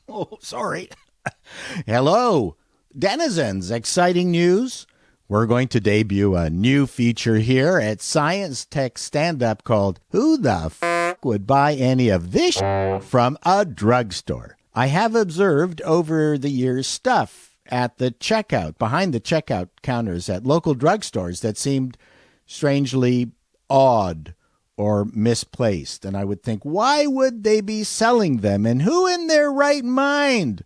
Oh, sorry. Hello, denizens. Exciting news. We're going to debut a new feature here at Science Tech Stand-Up called Who the F*** Would Buy Any of This from a Drugstore? I have observed over the years stuff at the checkout, behind the checkout counters at local drugstores that seemed strangely odd or misplaced. And I would think, why would they be selling them? And who in their right mind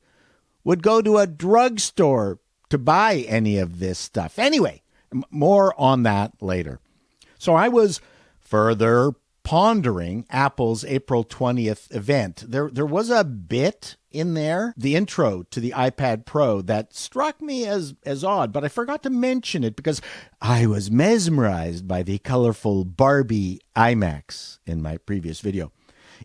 would go to a drugstore to buy any of this stuff? Anyway, more on that later. So I was further pondering Apple's April 20th event. There was a bit in there, the intro to the iPad Pro, that struck me as odd, but I forgot to mention it because I was mesmerized by the colorful Barbie iMacs in my previous video.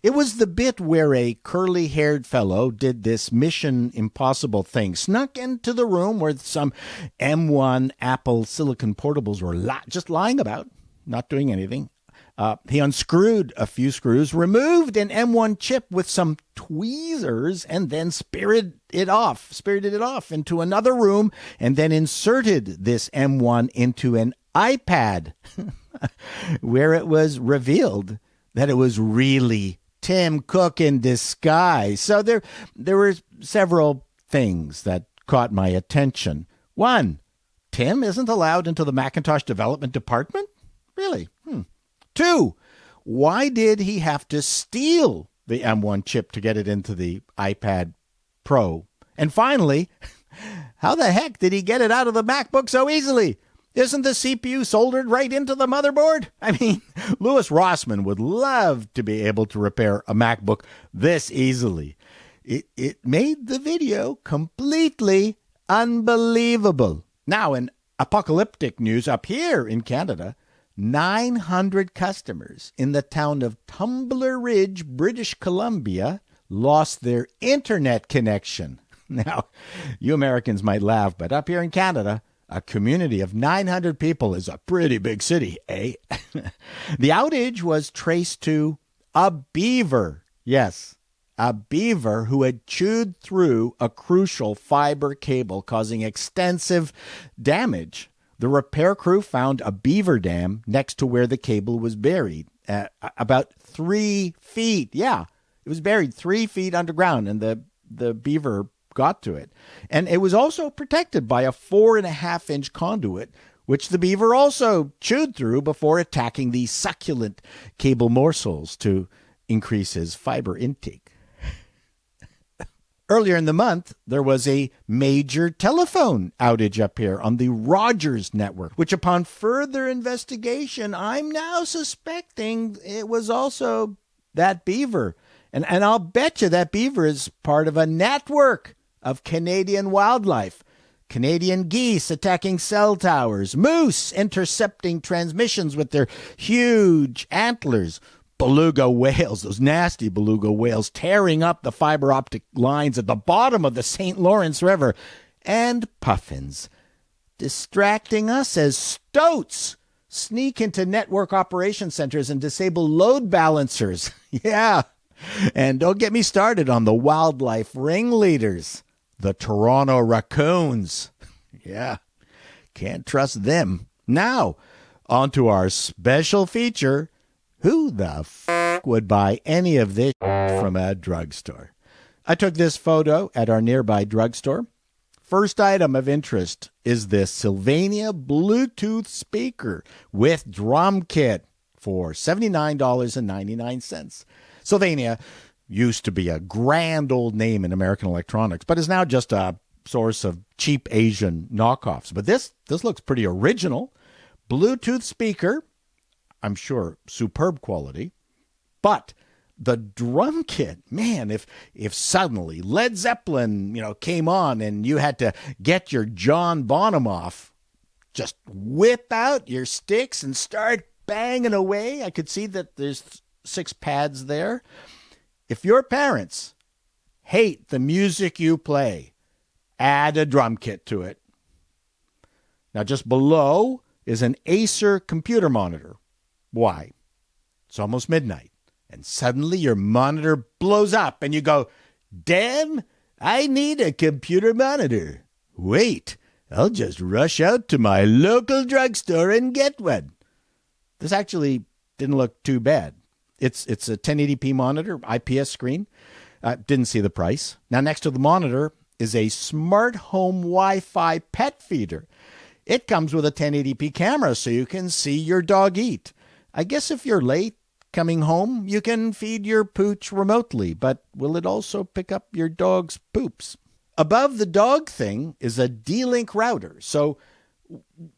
It was the bit where a curly-haired fellow did this Mission Impossible thing, snuck into the room where some M1 Apple Silicon portables were just lying about, not doing anything. He unscrewed a few screws, removed an M1 chip with some tweezers, and then spirited it off into another room, and then inserted this M1 into an iPad, where it was revealed that it was really Tim Cook in disguise. So there were several things that caught my attention. One, Tim isn't allowed into the Macintosh development department? Really? Two, why did he have to steal the M1 chip to get it into the iPad Pro? And finally, how the heck did he get it out of the MacBook so easily? Isn't the CPU soldered right into the motherboard? I mean, Louis Rossmann would love to be able to repair a MacBook this easily. It made the video completely unbelievable. Now, in apocalyptic news up here in Canada, 900 customers in the town of Tumbler Ridge, British Columbia, lost their internet connection. Now, you Americans might laugh, but up here in Canada, a community of 900 people is a pretty big city, eh? The outage was traced to a beaver. Yes, a beaver who had chewed through a crucial fiber cable, causing extensive damage. The repair crew found a beaver dam next to where the cable was buried, about 3 feet. Yeah, it was buried 3 feet underground, and the beaver got to it. And it was also protected by a 4.5-inch conduit, which the beaver also chewed through before attacking the succulent cable morsels to increase his fiber intake. Earlier in the month, there was a major telephone outage up here on the Rogers network, which upon further investigation, I'm now suspecting it was also that beaver. And I'll bet you that beaver is part of a network of Canadian wildlife. Canadian geese attacking cell towers, moose intercepting transmissions with their huge antlers, beluga whales, those nasty beluga whales, tearing up the fiber optic lines at the bottom of the St. Lawrence River, and puffins distracting us as stoats sneak into network operation centers and disable load balancers. Yeah, and don't get me started on the wildlife ringleaders, the Toronto raccoons. Yeah, can't trust them. Now, on to our special feature, who the f*** would buy any of this from a drugstore? I took this photo at our nearby drugstore. First item of interest is this Sylvania Bluetooth speaker with drum kit for $79.99. Sylvania used to be a grand old name in American electronics, but is now just a source of cheap Asian knockoffs. But this looks pretty original. Bluetooth speaker, I'm sure superb quality, but the drum kit, man, if suddenly Led Zeppelin, came on and you had to get your John Bonham off, just whip out your sticks and start banging away. I could see that there's 6 pads there. If your parents hate the music you play, add a drum kit to it. Now, just below is an Acer computer monitor. Why? It's almost midnight, and suddenly your monitor blows up, and you go, Dan, I need a computer monitor. Wait, I'll just rush out to my local drugstore and get one. This actually didn't look too bad. It's a 1080p monitor, IPS screen. Didn't see the price. Now, next to the monitor is a smart home Wi-Fi pet feeder. It comes with a 1080p camera so you can see your dog eat. I guess if you're late coming home, you can feed your pooch remotely, but will it also pick up your dog's poops? Above the dog thing is a D-Link router. So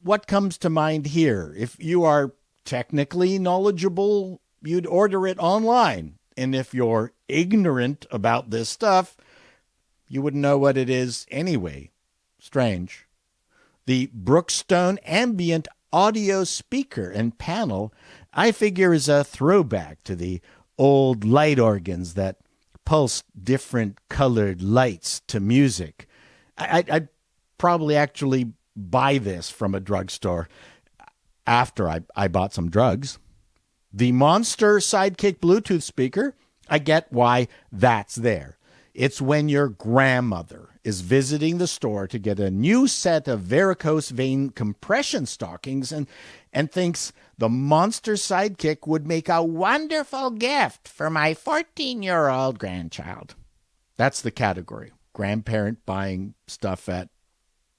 what comes to mind here? If you are technically knowledgeable, you'd order it online. And if you're ignorant about this stuff, you wouldn't know what it is anyway. Strange. The Brookstone ambient audio speaker and panel, I figure, is a throwback to the old light organs that pulse different colored lights to music. I'd probably actually buy this from a drugstore after I bought some drugs. The Monster Sidekick Bluetooth speaker, I get why that's there. It's when your grandmother is visiting the store to get a new set of varicose vein compression stockings and thinks the Monster Sidekick would make a wonderful gift for my 14-year-old grandchild. That's the category. Grandparent buying stuff at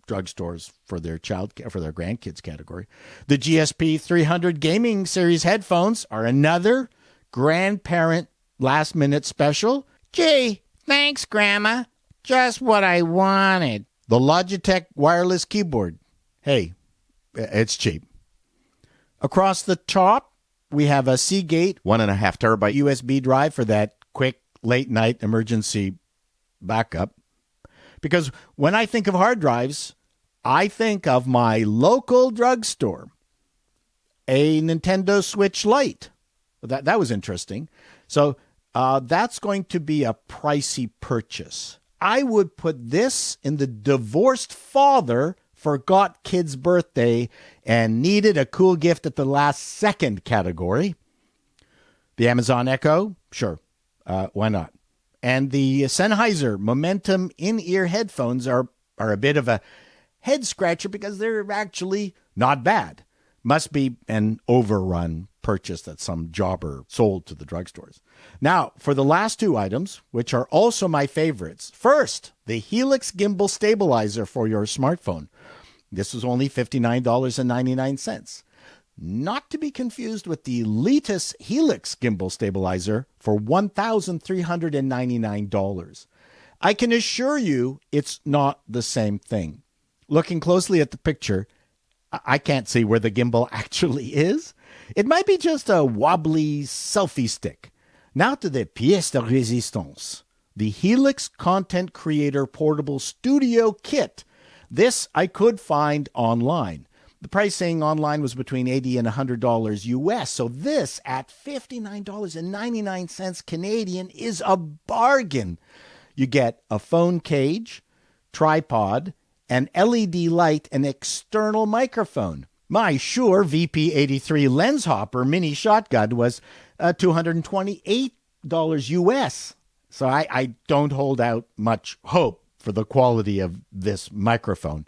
drugstores for their grandkids category. The GSP 300 Gaming Series headphones are another grandparent last-minute special. Gee, thanks, Grandma. Just what I wanted. The Logitech wireless keyboard. Hey, it's cheap. Across the top, we have a Seagate 1.5 terabyte USB drive for that quick late-night emergency backup. Because when I think of hard drives, I think of my local drugstore. A Nintendo Switch Lite. That was interesting. So that's going to be a pricey purchase. I would put this in the divorced father forgot kid's birthday and needed a cool gift at the last second category. The Amazon Echo, sure, why not? And the Sennheiser Momentum in-ear headphones are a bit of a head scratcher because they're actually not bad. Must be an overrun purchase that some jobber sold to the drugstores. Now, for the last two items, which are also my favorites. First, the Helix Gimbal Stabilizer for your smartphone. This was only $59.99. Not to be confused with the Letus Helix Gimbal Stabilizer for $1,399. I can assure you it's not the same thing. Looking closely at the picture, I can't see where the gimbal actually is. It might be just a wobbly selfie stick. Now to the pièce de résistance, the Helix Content Creator Portable Studio Kit. This I could find online. The pricing online was between $80 and $100 US. So this at $59.99 Canadian is a bargain. You get a phone cage, tripod, an LED light, and external microphone. My Shure VP83 lens hopper mini shotgun was $228 US. So I don't hold out much hope for the quality of this microphone.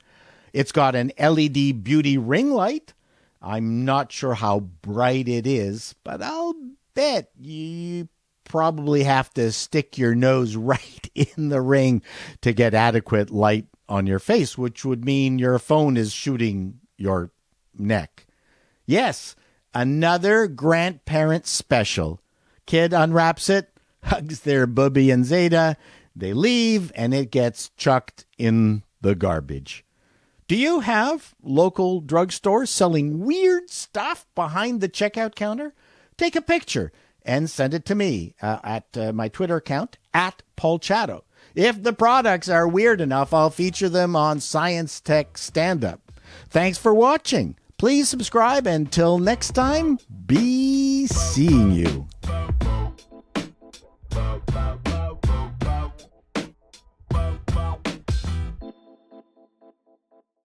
It's got an LED beauty ring light. I'm not sure how bright it is, but I'll bet you probably have to stick your nose right in the ring to get adequate light on your face, which would mean your phone is shooting your neck. Yes, another grandparent special. Kid unwraps it, hugs their bubby and Zeta, they leave, and it gets chucked in the garbage. Do you have local drugstores selling weird stuff behind the checkout counter? Take a picture and send it to me at my Twitter account, @PaulChato. If the products are weird enough, I'll feature them on Science Tech Stand-Up. Thanks for watching. Please subscribe. Until next time, be seeing you.